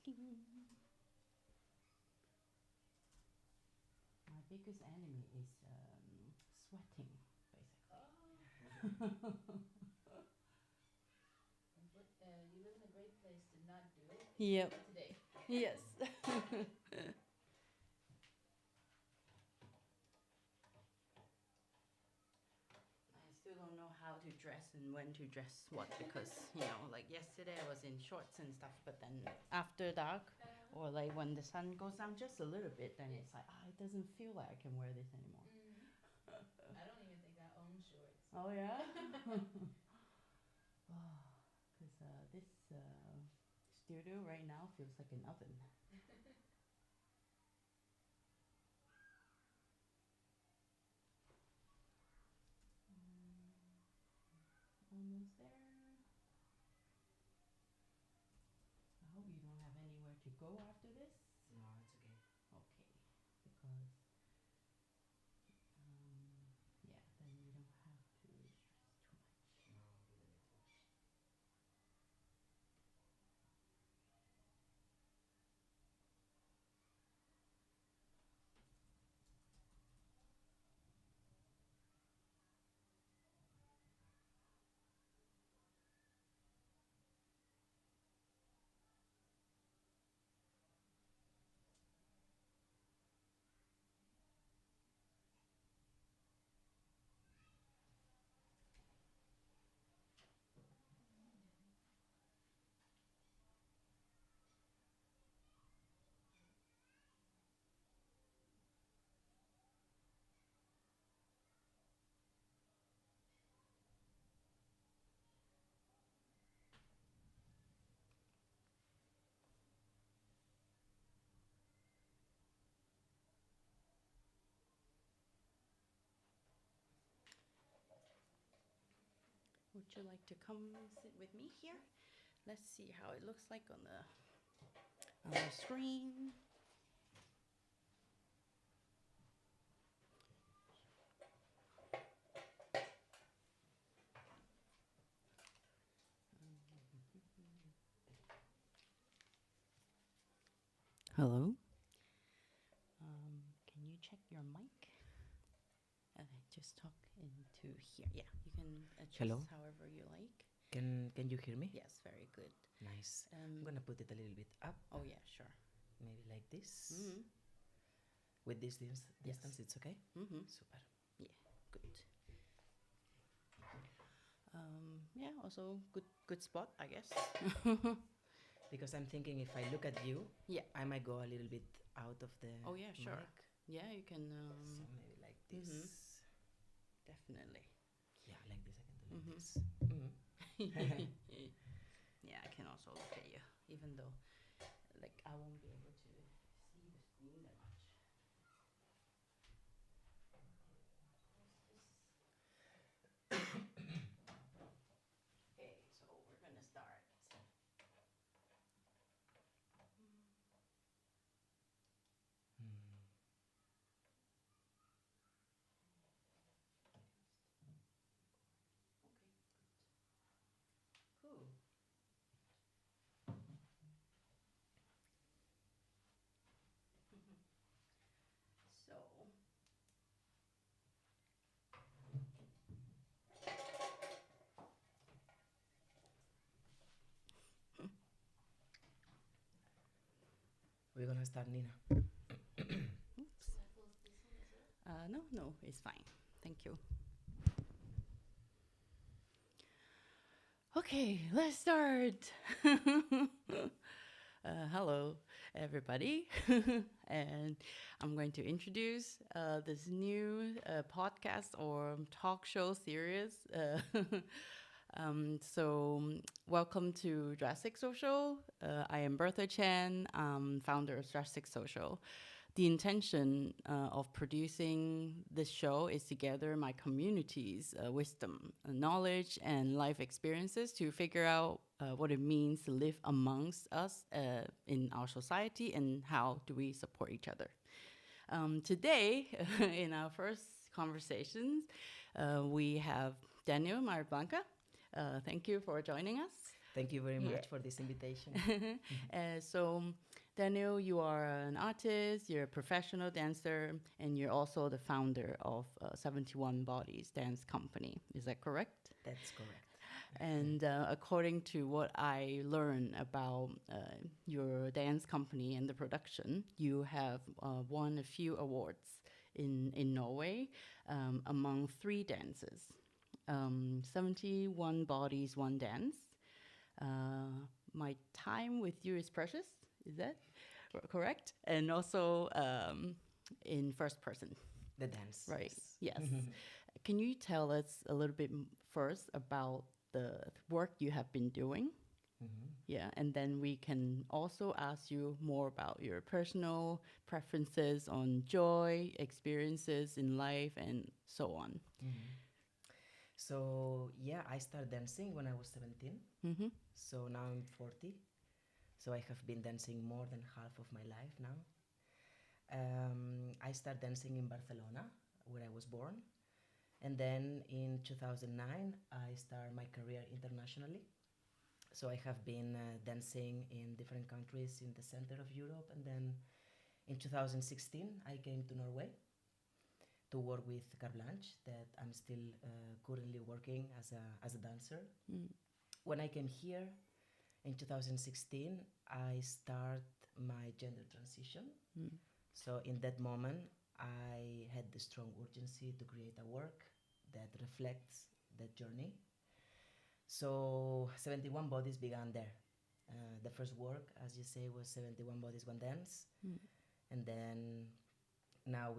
My biggest enemy is sweating, basically. But you live in a great place to not do it. Yep. Today. Yes. I still don't know how to dress and when to dress what because, like yesterday I was in shorts and stuff, but then after dark or like when the sun goes down just a little bit, then it's like, it doesn't feel like I can wear this anymore. I don't even think I own shorts. Oh, yeah? Because this studio right now feels like an oven. Almost there. I hope you don't have anywhere to go after this. No, it's okay. Okay, because yeah, then you don't have to stress too much. No, we don't need to. Would you like to come sit with me here? Let's see how it looks like on the screen. Hello. Can you check your mic? Just talk into here. Yeah, you can adjust Hello? however you like. Can you hear me? Yes, very good. Nice. I'm gonna put it a little bit up. Oh yeah, sure. Maybe like this. Mm-hmm. With this distance, it's okay? Mm-hmm. Super. Yeah, good. Yeah, also good spot, I guess. Because I'm thinking if I look at you, Yeah. I might go a little bit out of the Oh yeah, sure. mic. Yeah, you can. So maybe like this. Definitely. Yeah, like this. I can do like this. Yeah, I can also look at you, even though, like, I won't be able to see the screen that much. Okay, so we're gonna start. Okay, good. Cool. So, We're gonna start, Nina. oops. No, it's fine. Thank you. Okay, let's start. Hello, everybody. And I'm going to introduce this new podcast or talk show series. Welcome to Drastic Social. I am Bertha Chen, founder of Drastic Social. The intention of producing this show is to gather my community's wisdom, knowledge, and life experiences to figure out what it means to live amongst us in our society and how do we support each other. Today, in our first conversations, we have Daniel Mariblanca. Thank you for joining us. Thank you very Yeah. much for this invitation. So, Daniel, you are an artist, you're a professional dancer, and you're also the founder of 71 Bodies Dance Company. Is that correct? That's correct. And according to what I learned about your dance company and the production, you have won a few awards in Norway among three dances. 71 Bodies, One Dance. My time with you is precious. Is that correct? And also in first person, The dance. right? Yes. Can you tell us a little bit first about the work you have been doing? Mhm. Yeah, and then we can also ask you more about your personal preferences on joy, experiences in life, and so on. Mhm. So yeah, I started dancing when I was 17. Mm-hmm. So now I'm 40. So I have been dancing more than half of my life now. I started dancing in Barcelona, where I was born. And then in 2009, I started my career internationally. So I have been dancing in different countries in the center of Europe. And then in 2016, I came to Norway to work with Carte Blanche, that I'm still currently working as a dancer. Mm. When I came here in 2016, I start my gender transition. Mm. So in that moment, I had the strong urgency to create a work that reflects that journey. So 71 Bodies began there. The first work, as you say, was 71 Bodies, One Dance. Mm. And then now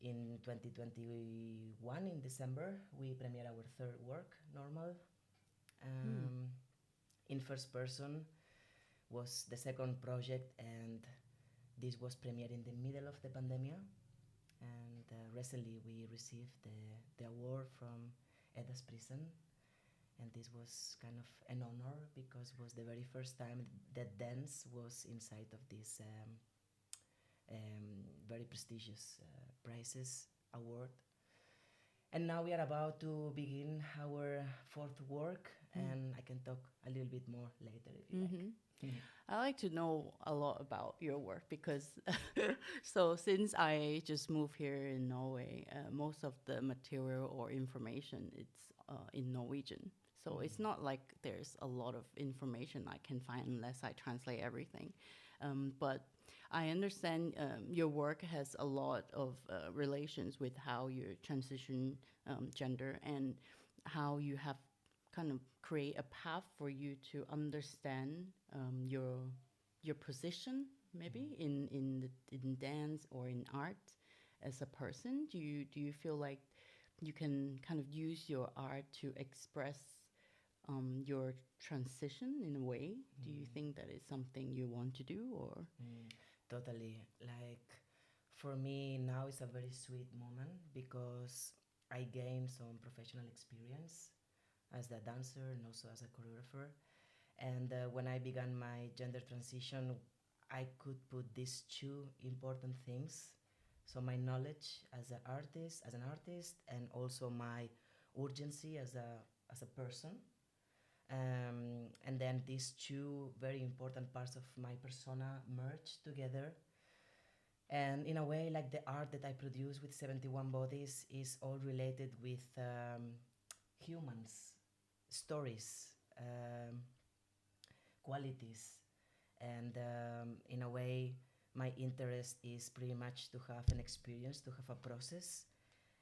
in 2021, in December, we premiere our third work, Normal. In first person was the second project, and this was premiered in the middle of the pandemic. And recently we received the award from Eda's prison, and this was kind of an honor because it was the very first time that dance was inside of this very prestigious prizes award. And now we are about to begin our fourth work, and I can talk a little bit more later if you Mm-hmm. like. I like to know a lot about your work because, so since I just moved here in Norway, most of the material or information it's in Norwegian. So it's not like there's a lot of information I can find unless I translate everything. But I understand your work has a lot of relations with how you transition gender and how you have kind of create a path for you to understand your position maybe in dance or in art as a person. Do you feel like you can kind of use your art to express your transition in a way? Do you think that is something you want to do or? Totally. Like for me now it's a very sweet moment because I gained some professional experience as a dancer and also as a choreographer. And when I began my gender transition, I could put these two important things. So my knowledge as an artist, and also my urgency as a person. And then these two very important parts of my persona merge together. And in a way, like the art that I produce with 71 Bodies is all related with humans, stories, qualities. And in a way, my interest is pretty much to have an experience, to have a process,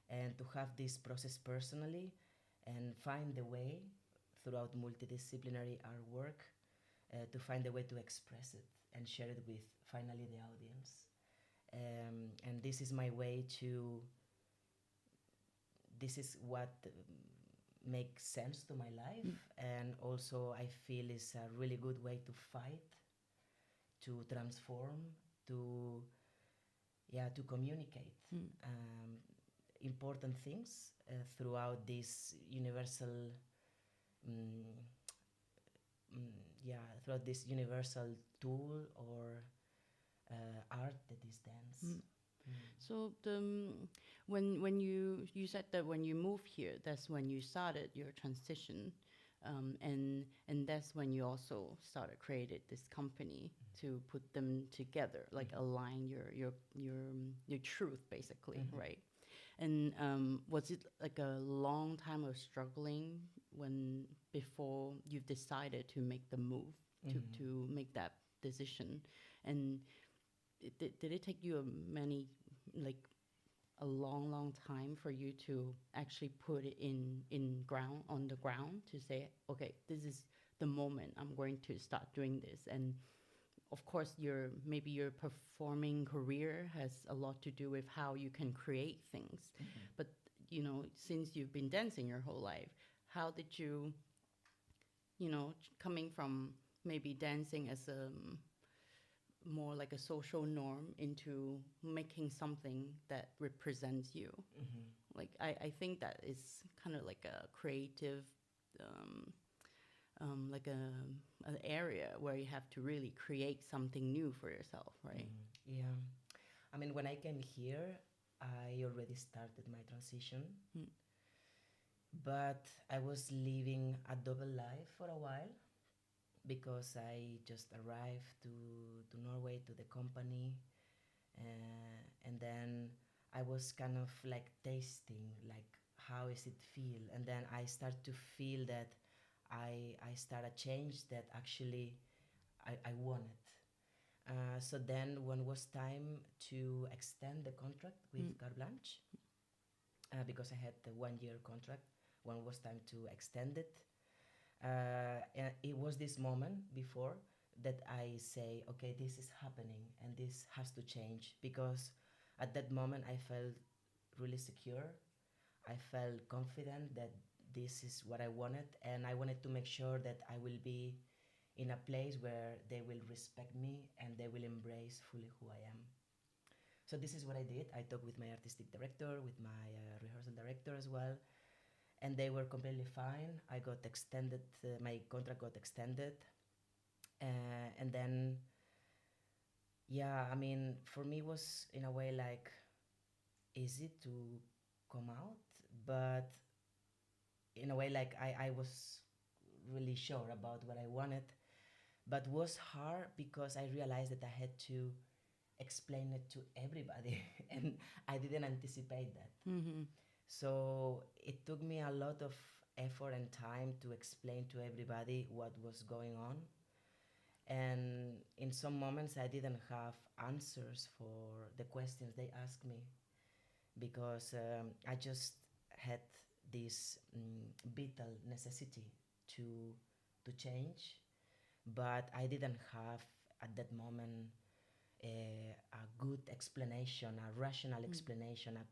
and to have this process personally, and find the way throughout multidisciplinary artwork to find a way to express it and share it with finally the audience. And this is my way to, this is what makes sense to my life, and also I feel is a really good way to fight, to transform, to to communicate important things throughout this universal throughout this universal tool or art that is dance. So when you said that when you moved here, that's when you started your transition. And that's when you also started created this company to put them together, like align your truth, basically, right? And was it like a long time of struggling when before you decided to make the move to make that decision? And did it take you many, like a long time for you to actually put it in ground on the ground to say, okay, this is the moment I'm going to start doing this? And of course, maybe your performing career has a lot to do with how you can create things. But since you've been dancing your whole life, how did you, coming from maybe dancing as a more like a social norm into making something that represents you? Like I think that is kind of like a creative, like an area where you have to really create something new for yourself, right? Yeah. I mean, when I came here, I already started my transition, but I was living a double life for a while because I just arrived to Norway, to the company, and then I was kind of like tasting like how is it feel, and then I start to feel that I start a change that actually I wanted. So then when it was time to extend the contract with Carte Blanche, because I had the 1 year contract, when it was time to extend it, and it was this moment before that I say, okay, this is happening and this has to change, because at that moment I felt really secure. I felt confident that this is what I wanted, and I wanted to make sure that I will be in a place where they will respect me and they will embrace fully who I am. So this is what I did. I talked with my artistic director, with my rehearsal director as well, and they were completely fine. I got extended, my contract got extended, and then, yeah, I mean, for me it was in a way like easy to come out, but in a way like I was really sure about what I wanted, but was hard because I realized that I had to explain it to everybody and I didn't anticipate that. So it took me a lot of effort and time to explain to everybody what was going on. And in some moments, I didn't have answers for the questions they asked me, because I just had this vital necessity to change, but I didn't have at that moment a good explanation, a rational explanation, a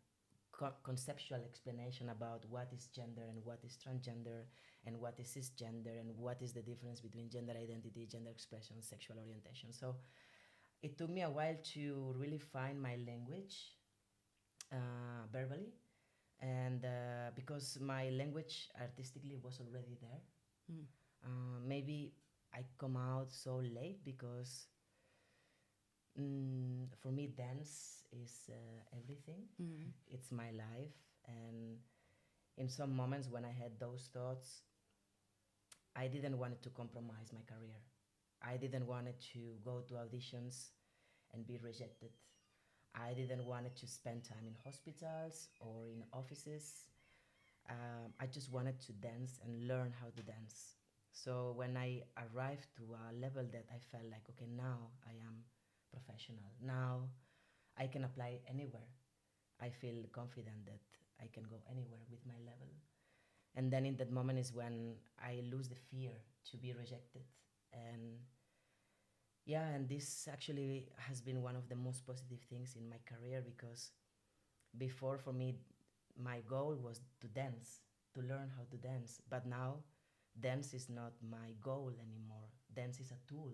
conceptual explanation about what is gender and what is transgender and what is cisgender and what is the difference between gender identity, gender expression, sexual orientation. So it took me a while to really find my language verbally, and because my language artistically was already there. Maybe I come out so late because for me dance is everything. It's my life, and in some moments when I had those thoughts, I didn't want to compromise my career. I didn't want to go to auditions and be rejected. I didn't want to spend time in hospitals or in offices. I just wanted to dance and learn how to dance. So when I arrived to a level that I felt like, okay, now I am professional. Now I can apply anywhere. I feel confident that I can go anywhere with my level. And then in that moment is when I lose the fear to be rejected. And yeah, and this actually has been one of the most positive things in my career, because before, for me, my goal was to dance, to learn how to dance. But now dance is not my goal anymore. Dance is a tool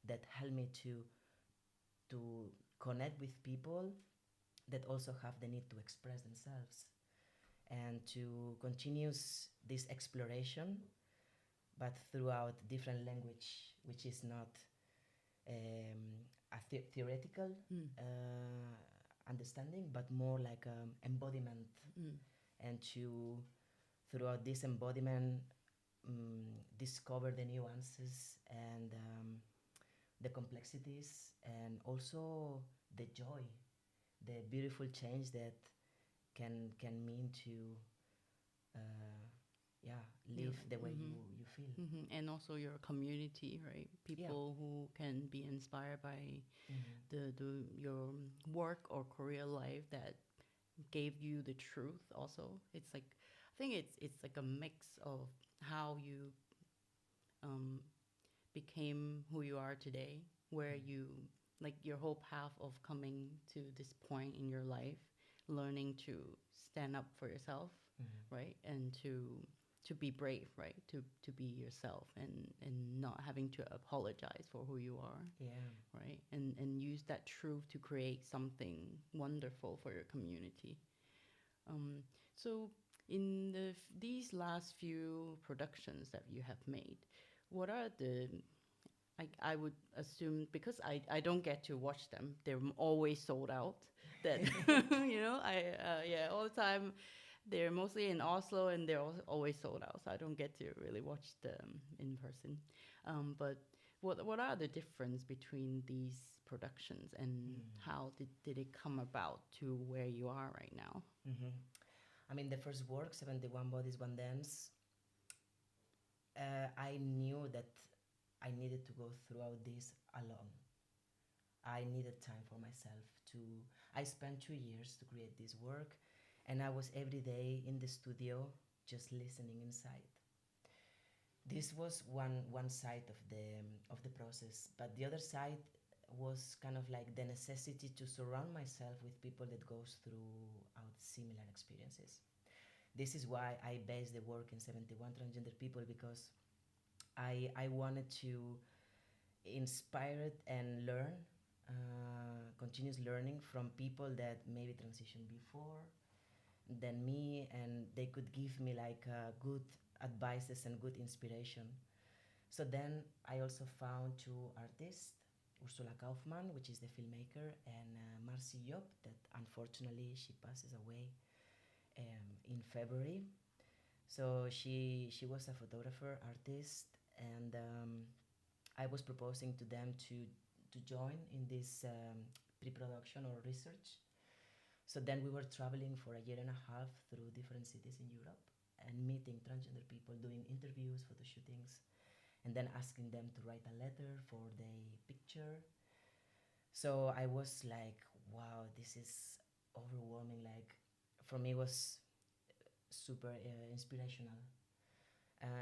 that helped me to connect with people that also have the need to express themselves, and to continue this exploration, but throughout different language, which is not a theoretical understanding, but more like embodiment. And to, throughout this embodiment, discover the nuances and the complexities, and also the joy, the beautiful change that can mean to uh, yeah, live the way you feel. And also your community, right? People who can be inspired by the your work or career life that gave you the truth. Also, it's like I think it's like a mix of how you um, became who you are today, where you like your whole path of coming to this point in your life, learning to stand up for yourself, right, and to be brave, right, to be yourself and not having to apologize for who you are, Yeah. right, and use that truth to create something wonderful for your community. um, so in these last few productions that you have made, what are the I would assume because I don't get to watch them. They're always sold out. That yeah, all the time. They're mostly in Oslo and they're always sold out. So I don't get to really watch them in person. But what are the difference between these productions and how did it come about to where you are right now? Mm-hmm. I mean, the first work, 71 Bodies, One Dance, I knew that I needed to go throughout this alone. I needed time for myself to. I spent 2 years to create this work, and I was every day in the studio just listening inside. This was one side of the process, but the other side was kind of like the necessity to surround myself with people that goes throughout similar experiences. This is why I based the work in 71 transgender people, because I wanted to inspire it and learn, continuous learning from people that maybe transitioned before than me, and they could give me like good advices and good inspiration. So then I also found two artists, Ursula Kaufmann, which is the filmmaker, and Marcy Job, that unfortunately she passes away in February. So she was a photographer, artist, and I was proposing to them to join in this pre-production or research. So then we were traveling for a year and a half through different cities in Europe and meeting transgender people, doing interviews, photo shootings, and then asking them to write a letter for the picture. So I was like, wow, this is overwhelming. Like, for me, it was super inspirational.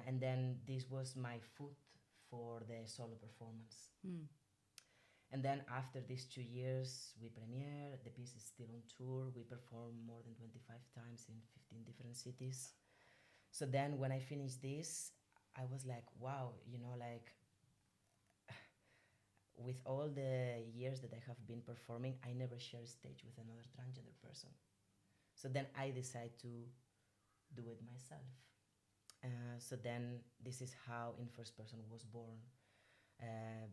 And then this was my foot for the solo performance. And then after these 2 years, we premiere. The piece is still on tour. We perform more than 25 times in 15 different cities. So then when I finished this, I was like, wow, like with all the years that I have been performing, I never share a stage with another transgender person. So then I decide to do it myself. So then this is how In First Person was born,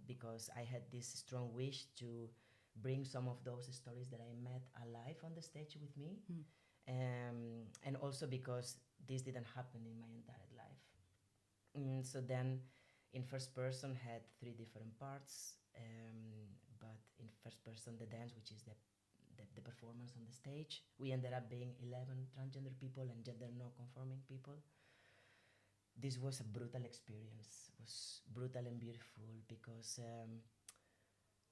because I had this strong wish to bring some of those stories that I met alive on the stage with me, and also because this didn't happen in my entire life. So then In First Person had three different parts, but In First Person, the dance, which is the performance on the stage, we ended up being 11 transgender people and gender non-conforming people. This was a brutal experience. It was brutal and beautiful because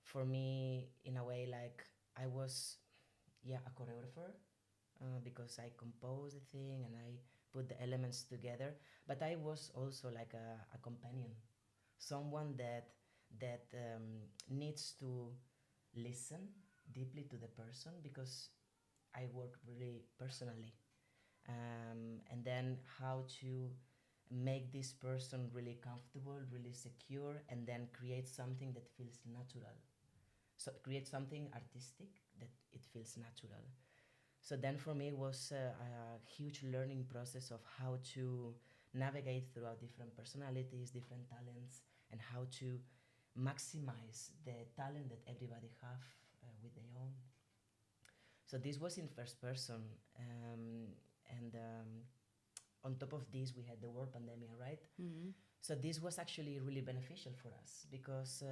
for me, in a way, like I was, yeah, a choreographer, because I composed the thing and I put the elements together. But I was also like a companion, someone that needs to listen deeply to the person, because I work really personally, and then how to make this person really comfortable, really secure, and then create something that feels natural. So create something artistic that it feels natural. So then for me it was a huge learning process of how to navigate throughout different personalities, different talents, and how to maximize the talent that everybody have with their own. So this was In First Person, and on top of this, we had the world pandemic, right? Mm-hmm. So this was actually really beneficial for us because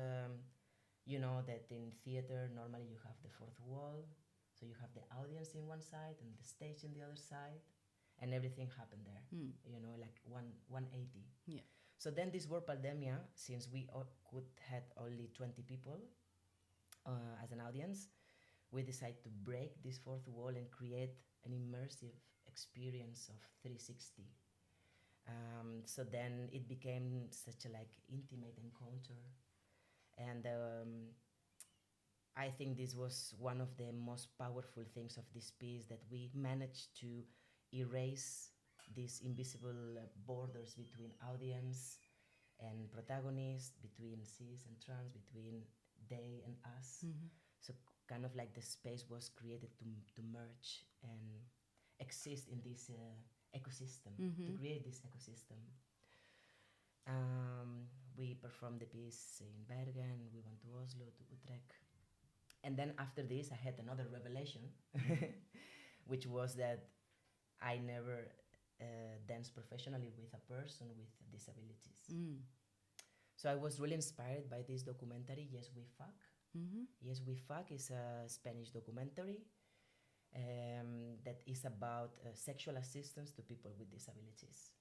you know that in theater normally you have the fourth wall, so you have the audience in one side and the stage in the other side, and everything happened there. Mm. You know, like 180. Yeah. So then this world pandemia, since we could had only 20 people as an audience, we decided to break this fourth wall and create an immersive experience of 360. So then it became such a like intimate encounter, and I think this was one of the most powerful things of this piece, that we managed to erase these invisible borders between audience and protagonist, between cis and trans, between they and us. Mm-hmm. So kind of like the space was created to merge and exist in this ecosystem, to create this ecosystem. We performed the piece in Bergen, we went to Oslo, to Utrecht. And then after this, I had another revelation, which was that I never danced professionally with a person with disabilities. Mm. So I was really inspired by this documentary, Yes We Fuck. Mm-hmm. Yes We Fuck is a Spanish documentary that is about sexual assistance to people with disabilities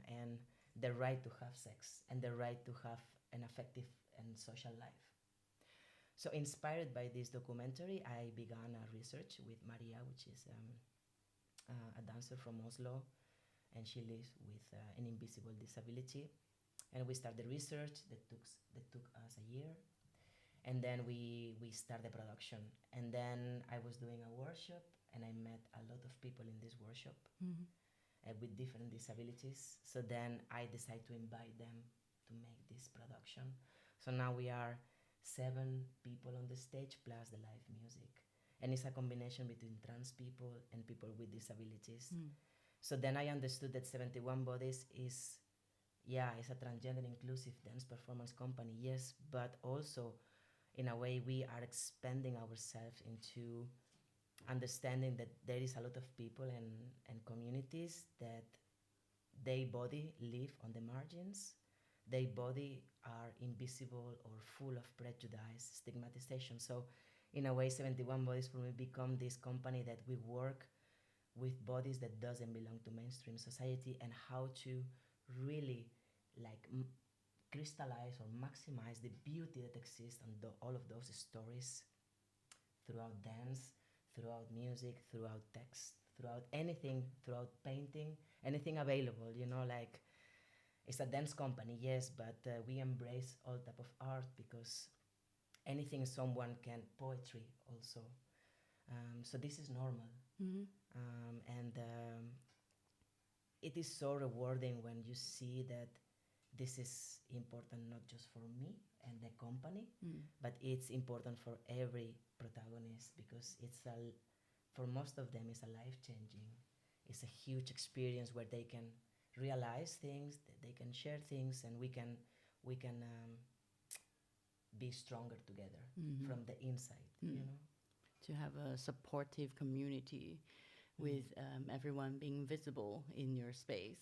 and the right to have sex and the right to have an effective and social life. So inspired by this documentary, I began a research with Maria, which is a dancer from Oslo, and she lives with an invisible disability. And we started research that took us a year, and then we started production. And then I was doing a workshop, and I met a lot of people in this workshop Mm-hmm. with different disabilities. So then I decided to invite them to make this production. So now we are 7 people on the stage plus the live music, and it's a combination between trans people and people with disabilities. Mm. So then I understood that 71 Bodies is, yeah, it's a transgender inclusive dance performance company, yes, but also in a way we are expanding ourselves into understanding that there is a lot of people and communities that their body live on the margins, their body are invisible or full of prejudice, stigmatization. So in a way, 71 Bodies for me become this company that we work with bodies that doesn't belong to mainstream society, and how to really like crystallize or maximize the beauty that exists on all of those stories throughout dance, throughout music, throughout text, throughout anything, throughout painting, anything available, you know, like it's a dance company, yes, but we embrace all type of art, because anything someone can, poetry also. So this is normal. Mm-hmm. And it is so rewarding when you see that this is important not just for me and the company, but it's important for every protagonist, because for most of them it's a life changing. It's a huge experience where they can realize things, that they can share things, and we can be stronger together from the inside. You know. To have a supportive community with everyone being visible in your space,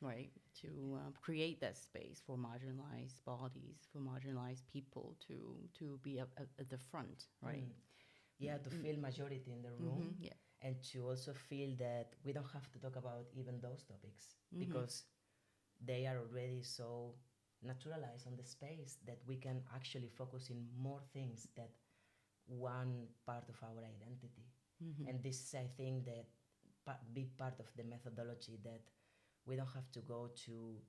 right? To create that space for marginalized bodies, for marginalized people to be at the front, right? Yeah, to feel majority in the room, Yeah. and to also feel that we don't have to talk about even those topics, because they are already so naturalized on the space that we can actually focus in more things that one part of our identity. And this is, I think, that big part of the methodology, that we don't have to go to,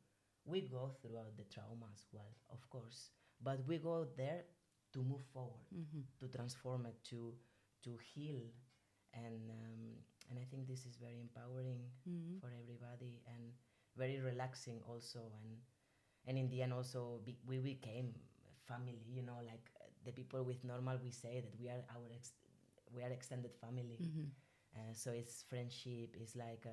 we go throughout the trauma as well, of course, but we go there to move forward, to transform it, to heal, and I think this is very empowering for everybody, and very relaxing also, and in the end also we became family, you know, like the people with normal, we say that we are we are extended family. So it's friendship, it's like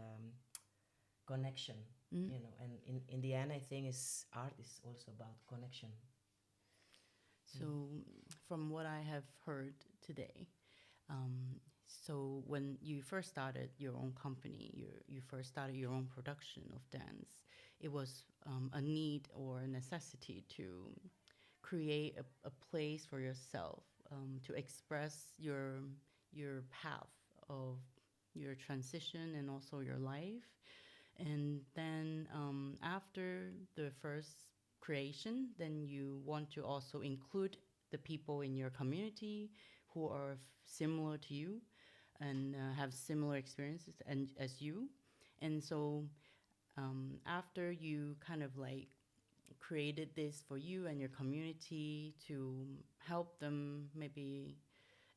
connection, you know, and in the end I think art is also about connection. So from what I have heard today, So when you first started your own company, you first started your own production of dance, it was a need or a necessity to create a place for yourself, to express your path of your transition and also your life. And then after the first creation, then you want to also include the people in your community who are similar to you and have similar experiences and as you. And so after you kind of like created this for you and your community to help them maybe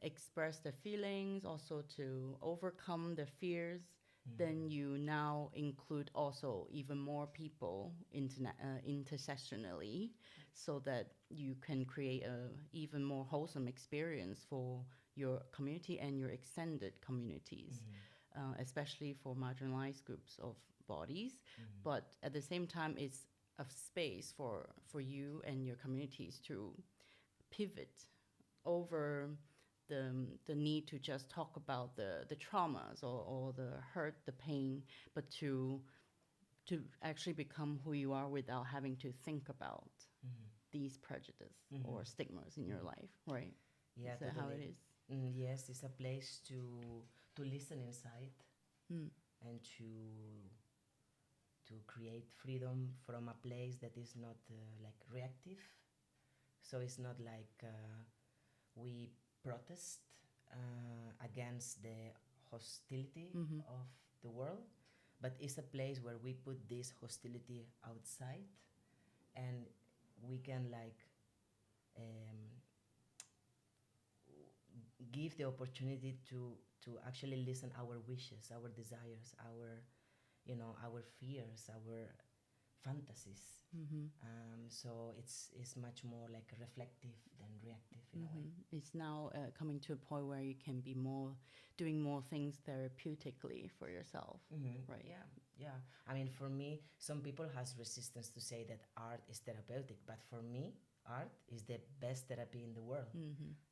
express their feelings, also to overcome their fears, then you now include also even more people intersectionally, so that you can create a even more wholesome experience for your community and your extended communities, especially for marginalized groups of bodies. But at the same time, it's a space for you and your communities to pivot over the need to just talk about the traumas or the hurt, the pain, but to actually become who you are without having to think about these prejudice or stigmas in your life, right? Yeah, Is that how it totally. is? Yes, it's a place to listen inside Mm. and to create freedom from a place that is not like reactive. So it's not like we protest against the hostility of the world, but it's a place where we put this hostility outside, and we can like um, give the opportunity to actually listen our wishes, our desires, our our fears, our fantasies. So it's much more like reflective than reactive in a way. It's now coming to a point where you can be more doing more things therapeutically for yourself, right? Yeah, yeah. I mean, for me, some people has resistance to say that art is therapeutic, but for me, art is the best therapy in the world.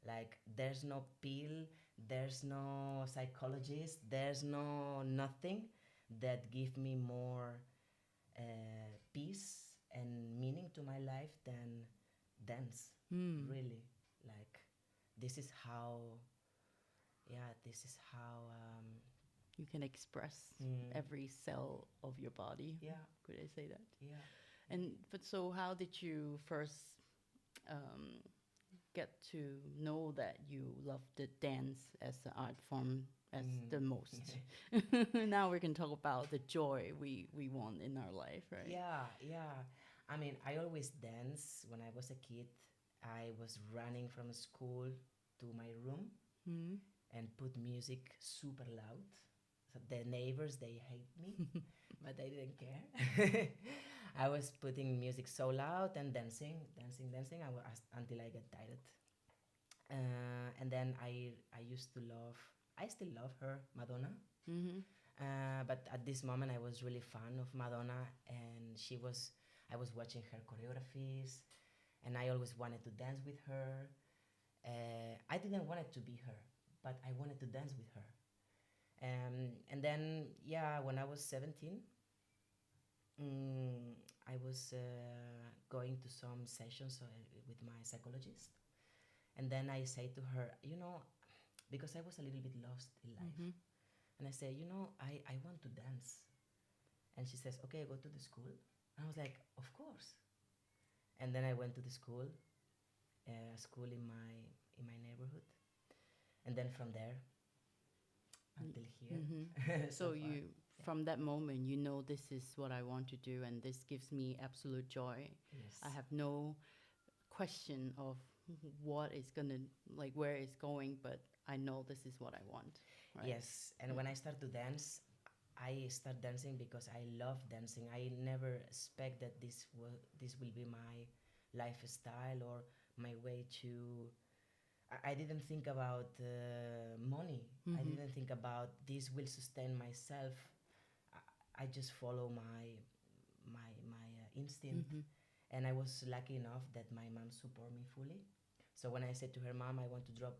Like, there's no pill, there's no psychologist, there's no nothing that give me more peace and meaning to my life than dance. Really, like, this is how. Yeah, this is how. You can express every cell of your body. Yeah. Could I say that? Yeah. And but so how did you first get to know that you love the dance as an art form as the most? Now we can talk about the joy we want in our life, right? Yeah, yeah. I mean, I always dance when I was a kid. I was running from school to my room and put music super loud. So the neighbors, they hate me, but I didn't care. I was putting music so loud and dancing, dancing, dancing until I get tired. And then I used to love, I still love her, Madonna. But at this moment, I was really fan of Madonna, and I was watching her choreographies, and I always wanted to dance with her. I didn't want it to be her, but I wanted to dance with her. And then, yeah, when I was 17, I was going to some sessions with my psychologist. And then I say to her, because I was a little bit lost in life. And I say, I want to dance. And she says, okay, go to the school. And I was like, of course. And then I went to the school, a school in my neighborhood. And then from there until here. So far. you, from that moment, you know this is what I want to do, and this gives me absolute joy. Yes. I have no question of what is gonna like where it's going, but I know this is what I want. Right? Yes, and when I start to dance, I start dancing because I love dancing. I never expect that this will be my lifestyle or my way to. I didn't think about money. I didn't think about this will sustain myself. I just follow my instinct, and I was lucky enough that my mom support me fully. So when I said to her, Mom, I want to drop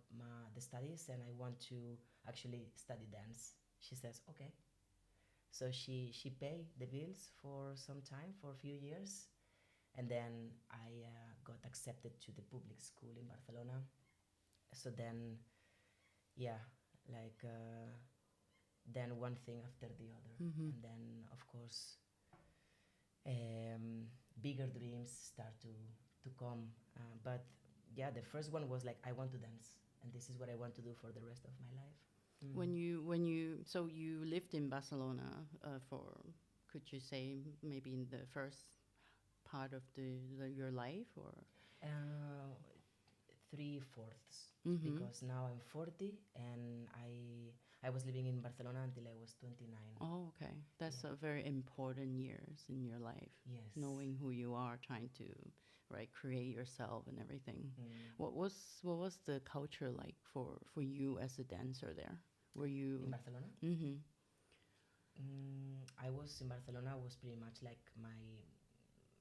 the studies and I want to actually study dance, she says, okay. So she paid the bills for some time, for a few years, and then I got accepted to the public school in Barcelona. So then, yeah, like then one thing after the other, Mm-hmm. and then of course um, bigger dreams start to come. But yeah, the first one was like I want to dance, and this is what I want to do for the rest of my life. So you lived in Barcelona for, could you say maybe in the first part of your life, or? Uh, 3/4 Mm-hmm. because now I'm 40 and I was living in Barcelona until I was 29. Oh, okay. That's Yeah. a very important years in your life. Yes. Knowing who you are, trying to, right, create yourself and everything. Mm. What was the culture like for you as a dancer there? Were you? In Barcelona? Mm-hmm. I was in Barcelona was pretty much like my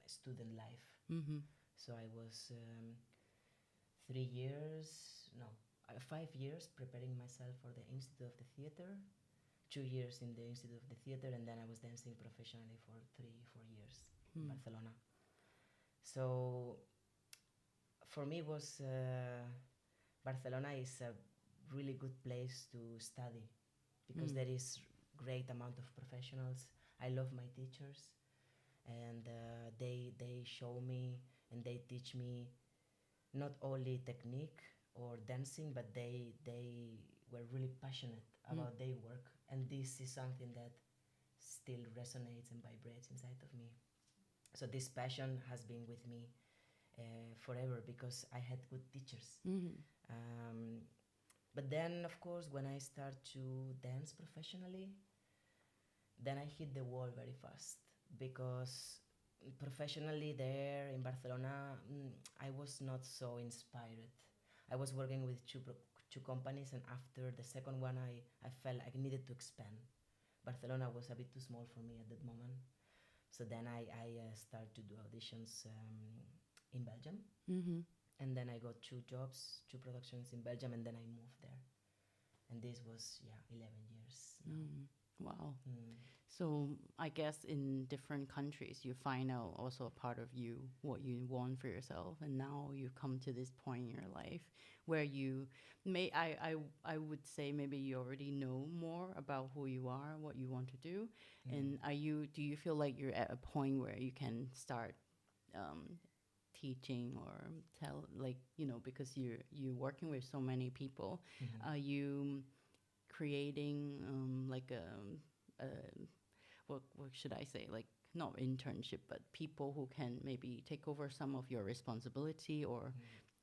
student life. Mm-hmm. So I was 3 years, no, 5 years preparing myself for the Institute of the Theater, 2 years in the Institute of the Theater, and then I was dancing professionally for 3, 4 years in Mm. Barcelona. So for me, was Barcelona is a really good place to study because there is great amount of professionals. I love my teachers, and they show me and they teach me not only technique or dancing, but they were really passionate about their work, and this is something that still resonates and vibrates inside of me. So this passion has been with me forever because I had good teachers. Mm-hmm. Um, but then, of course, when I start to dance professionally, then I hit the wall very fast because professionally there in Barcelona, I was not so inspired. I was working with two companies, and after the second one, I felt I needed to expand. Barcelona was a bit too small for me at that moment. So then I started to do auditions in Belgium. Mm-hmm. And then I got 2 jobs, 2 productions in Belgium, and then I moved there. And this was, yeah, 11 years now. Wow. Mm. So I guess in different countries, you find out also a part of you, what you want for yourself, and now you come to this point in your life where you may I would say maybe you already know more about who you are, what you want to do, and do you feel like you're at a point where you can start teaching or tell, like, because you're working with so many people, are you creating like a what should I say, like, not internship, but people who can maybe take over some of your responsibility, or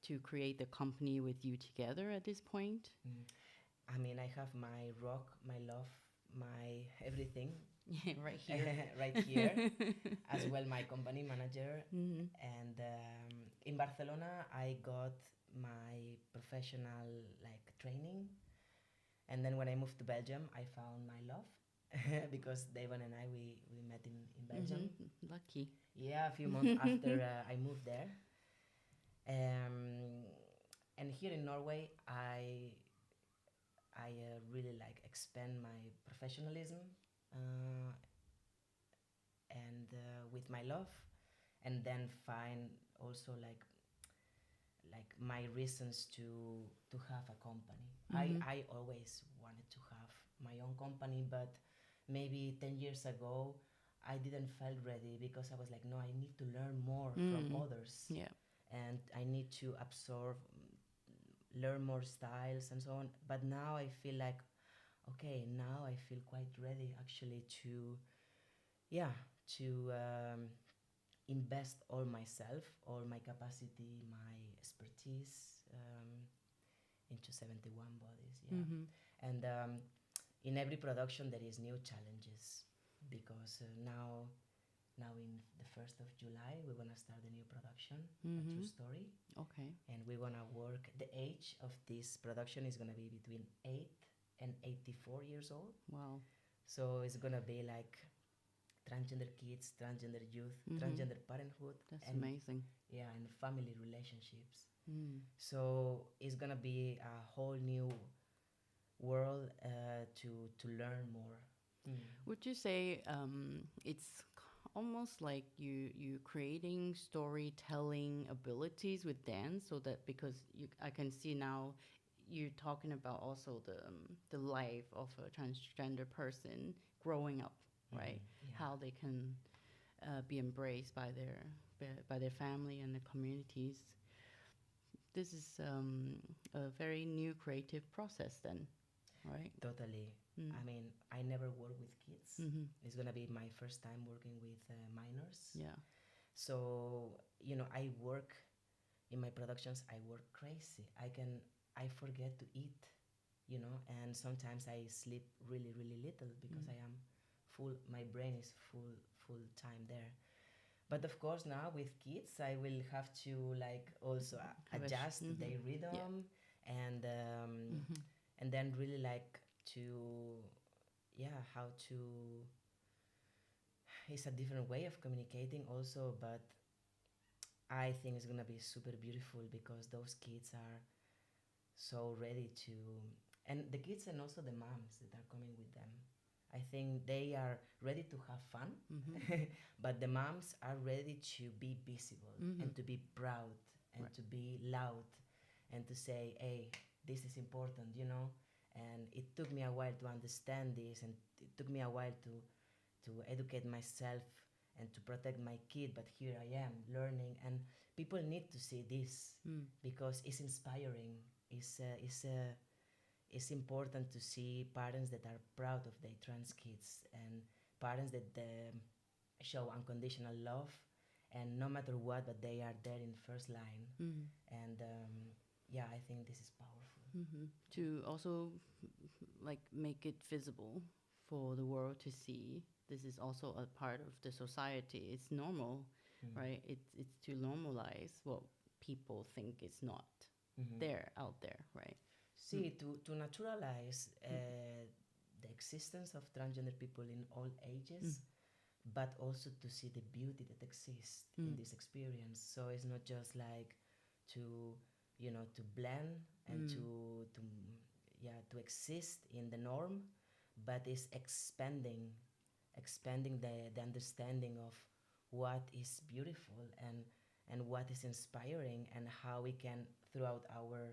to create the company with you together at this point? I mean, I have my rock, my love, my everything Yeah, right here. right here, as well my company manager. And in Barcelona, I got my professional like training, and then when I moved to Belgium, I found my love because Devon and I we met in Belgium. Lucky. Yeah, a few months after I moved there. Um, and here in Norway, I really like expand my professionalism uh, and with my love, and then find also like my reasons to have a company. I always wanted to have my own company, but maybe 10 years ago I didn't feel ready because I was like, no, I need to learn more from others, Yeah. and I need to absorb, learn more styles and so on. But now I feel like, okay, now I feel quite ready actually to, yeah, to invest all myself, all my capacity, my expertise into 71 bodies. Yeah. And in every production there is new challenges because now in the 1st of July we're gonna start a new production, a true story. Okay. And we're gonna work, the age of this production is gonna be between 8 and 84 years old. Wow. So it's gonna be like transgender kids, transgender youth, Mhm. transgender parenthood, That's and amazing. yeah, and family relationships. Mm. So it's gonna be a whole new world to learn more. Mm. Would you say it's almost like you creating storytelling abilities with dance, so that because I can see now you're talking about also the life of a transgender person growing up, right? Yeah. How they can be embraced by their family and the communities. This is a very new creative process, then, right? Totally. Mm. I mean, I never work with kids. Mm-hmm. It's gonna be my first time working with minors. Yeah. So I work in my productions. I work crazy. I forget to eat, and sometimes I sleep really really little because I am full. My brain is full time there. But of course, now with kids, I will have to like also adjust their rhythm and and then really like to how to. It's a different way of communicating also, but I think it's gonna be super beautiful because those kids are so ready to, and the kids and also the moms that are coming with them. I think they are ready to have fun, but the moms are ready to be visible and to be proud and to be loud and to say, hey, this is important, And it took me a while to understand this, and it took me a while to educate myself and to protect my kid, but here I am learning, and people need to see this because it's inspiring. It's important to see parents that are proud of their trans kids and parents that show unconditional love, and no matter what, but they are there in first line. And yeah, I think this is powerful. To also like make it visible for the world to see. This is also a part of the society. It's normal, right? It's to normalize what people think is not there out there, right? See, to naturalize the existence of transgender people in all ages, but also to see the beauty that exists in this experience. So it's not just like to to blend and to exist in the norm, but it's expanding the understanding of what is beautiful and what is inspiring, and how we can, throughout our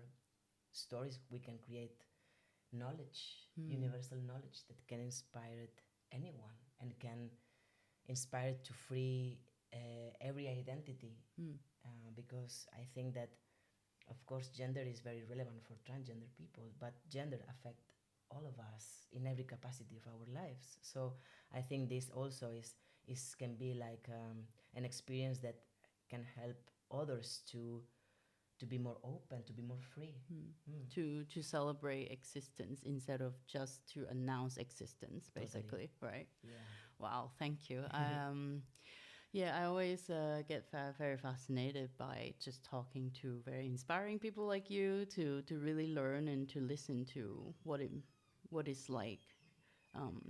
stories, we can create knowledge, universal knowledge that can inspire anyone and can inspire to free every identity. Because I think that, of course, gender is very relevant for transgender people, but gender affect all of us in every capacity of our lives. So I think this also is can be like an experience that can help others to be more open, to be more free. To celebrate existence instead of just to announce existence, basically, right? Yeah. Wow, thank you. Yeah, I always get very fascinated by just talking to very inspiring people like you to really learn and to listen to what it's like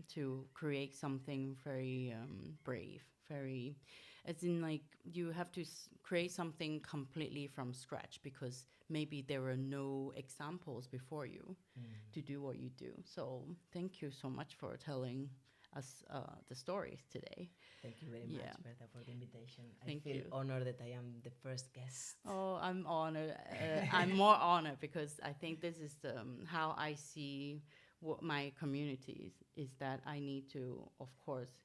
to create something very brave, very, as in like you have to create something completely from scratch because maybe there were no examples before you to do what you do. So thank you so much for telling us the stories today. Thank you very much, Berta, for the invitation. Thank I feel you. honored that I am the first guest. Oh, I'm honored. I'm more honored because I think this is how I see what my community is that I need to, of course,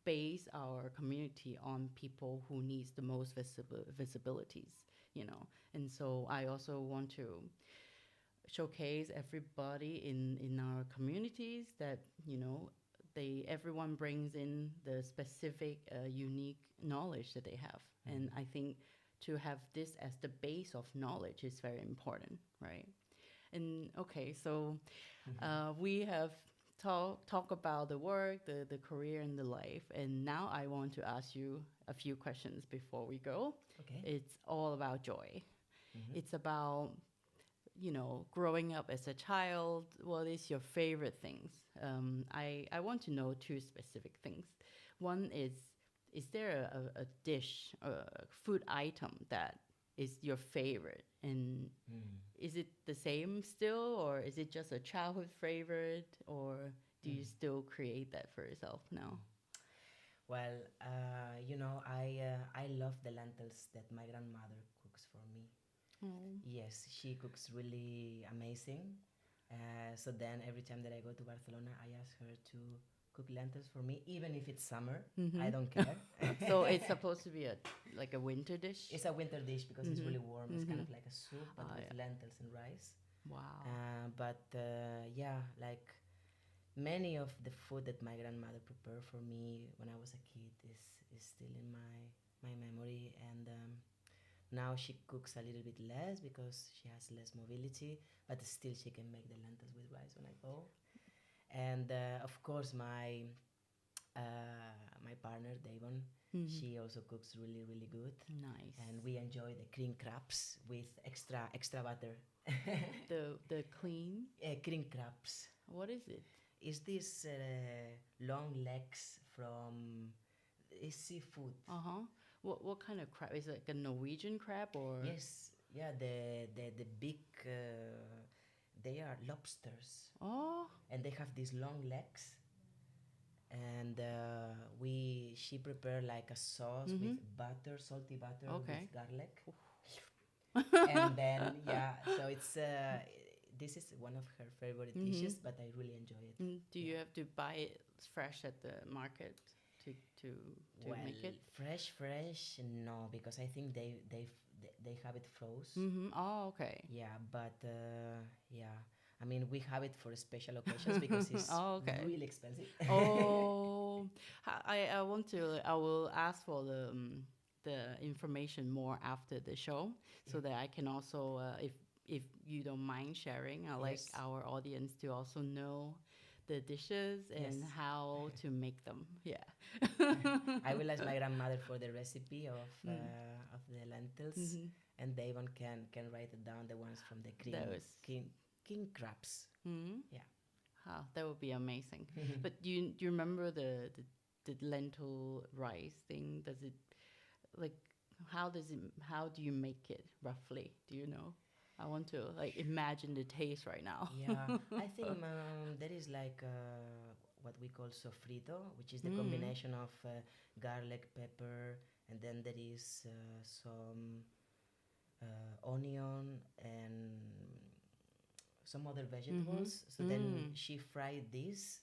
base our community on people who needs the most visibilities, And so I also want to showcase everybody in our communities that, everyone brings in the specific, unique knowledge that they have. And I think to have this as the base of knowledge is very important, right? And okay, so we have talk about the work, the career, and the life. And now I want to ask you a few questions before we go. Okay. It's all about joy. It's about, growing up as a child. What is your favorite things? I want to know two specific things. One is there a dish, a food item that is your favorite? And Mm. is it the same still, or is it just a childhood favorite, or do you Mm. still create that for yourself now? Well, I love the lentils that my grandmother cooks for me. Oh. Yes, she cooks really amazing. So then every time that I go to Barcelona, I ask her to cook lentils for me, even if it's summer. I Mm-hmm. don't care. So it's supposed to be a like a winter dish. It's a winter dish because it's Mm-hmm. really warm. It's kind Mm-hmm. of like a soup, but Ah, with yeah. lentils and rice. Wow. But yeah, like many of the food that my grandmother prepared for me when I was a kid is still in my memory. And now she cooks a little bit less because she has less mobility, but still she can make the lentils with rice when I go. And of course, my partner Davon, Mm-hmm. she also cooks really really good, Nice. and we enjoy the cream crabs with extra butter. The clean. Cream crabs What is it? is this long legs from is seafood. Uh huh. What kind of crab? Is it like a Norwegian crab or? Yes, yeah, the big they are lobsters, Oh. and they have these long legs. And we she prepared like a sauce with Mm-hmm. butter, salty butter Okay. with garlic, and then yeah, so it's this is one of her favorite Mm-hmm. dishes, but I really enjoy it. Do you Yeah. have to buy it fresh at the market to to Well, make it? fresh, no, because I think they have it froze. Mm-hmm. Oh, okay. Yeah, but yeah, I mean we have it for special occasions because it's Oh, okay. really expensive. Oh, I want to. I will ask for the information more after the show, so Yeah. that I can also, if you don't mind sharing, I like Yes. our audience to also know the dishes and Yes. how to make them. Yeah. I will ask my grandmother for the recipe Mm. of the lentils, Mm-hmm. and Davon can write it down the ones from the Those. king crabs. Mm-hmm. Yeah. Oh, that would be amazing. But do you remember the lentil rice thing? Does it like how do you make it roughly? Do you know? I want to like imagine the taste right now. Yeah, I think there is like what we call sofrito, which is the Mm. combination of garlic, pepper, and then there is some onion and some other Mm-hmm. vegetables. So then Mm. she fried this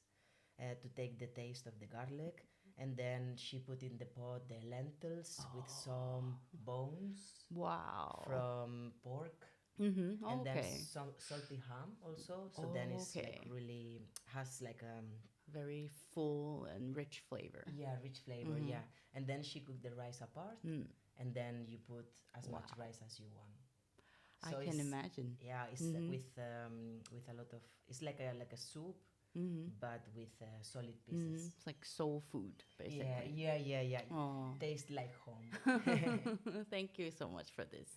to take the taste of the garlic, and then she put in the pot the lentils with Oh. some bones Wow. from pork, Mm-hmm. and then Okay. some salty ham also. So then it's like Okay. really has like Very full and rich flavor. yeah, rich flavor, Mm-hmm. yeah. And then she cooked the rice apart, Mm. and then you put as much Wow. rice as you want. I So can it's imagine. yeah, it's Mm-hmm. with a lot of it's like a soup, Mm-hmm. but with solid Mm-hmm. pieces. It's like soul food, Yeah, basically. yeah. Oh. Tastes like home. Thank you so much for this.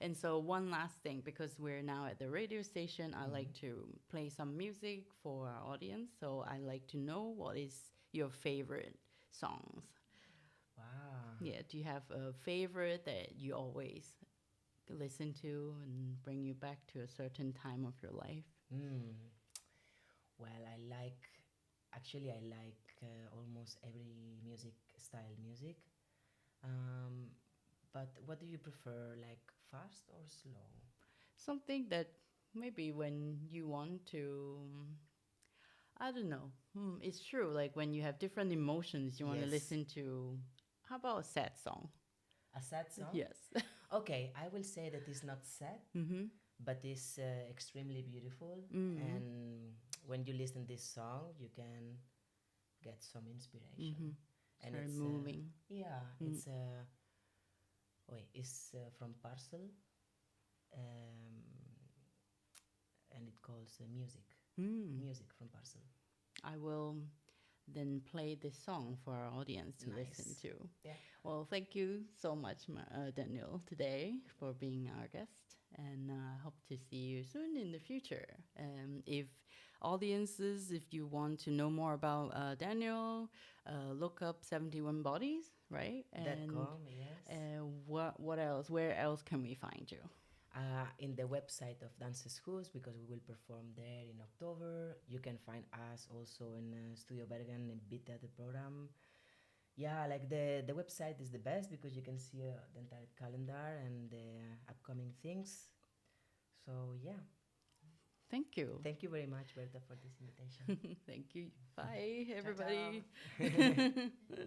And so, one last thing, because we're now at the radio station, I Mhm. like to play some music for our audience. So, I like to know what is your favorite songs. Wow. Yeah, do you have a favorite that you always listen to and bring you back to a certain time of your life? Mm. Well, I like almost every music style music. Um, but what do you prefer, like fast or slow? Something that maybe when you want to, I don't know. It's true. Like when you have different emotions, you want to Yes. listen to. How about a sad song? A sad song? Yes. Okay, I will say that it's not sad, Mm-hmm. but it's extremely beautiful. Mm-hmm. And when you listen this song, you can get some Mm-hmm. inspiration. It's And very it's moving. yeah, Mm. it's from Parcel, um, and it calls Mm. music from Parcel. I will then play this song for our audience to listen Nice. to. Yeah. Well, thank you so much, Daniel, today for being our guest, and I hope to see you soon in the future. If audiences, if you want to know more about Daniel, look up 71 Bodies, right? That com, yes. What else? Where else can we find you? In the website of Dances Who's, because we will perform there in October. You can find us also in Studio Bergen in Bit Theater program. Yeah, like the website is the best because you can see the entire calendar and the upcoming things. So yeah, Thank you. thank you very much, Berta, for this invitation. Thank you. Bye, everybody. Ciao, ciao.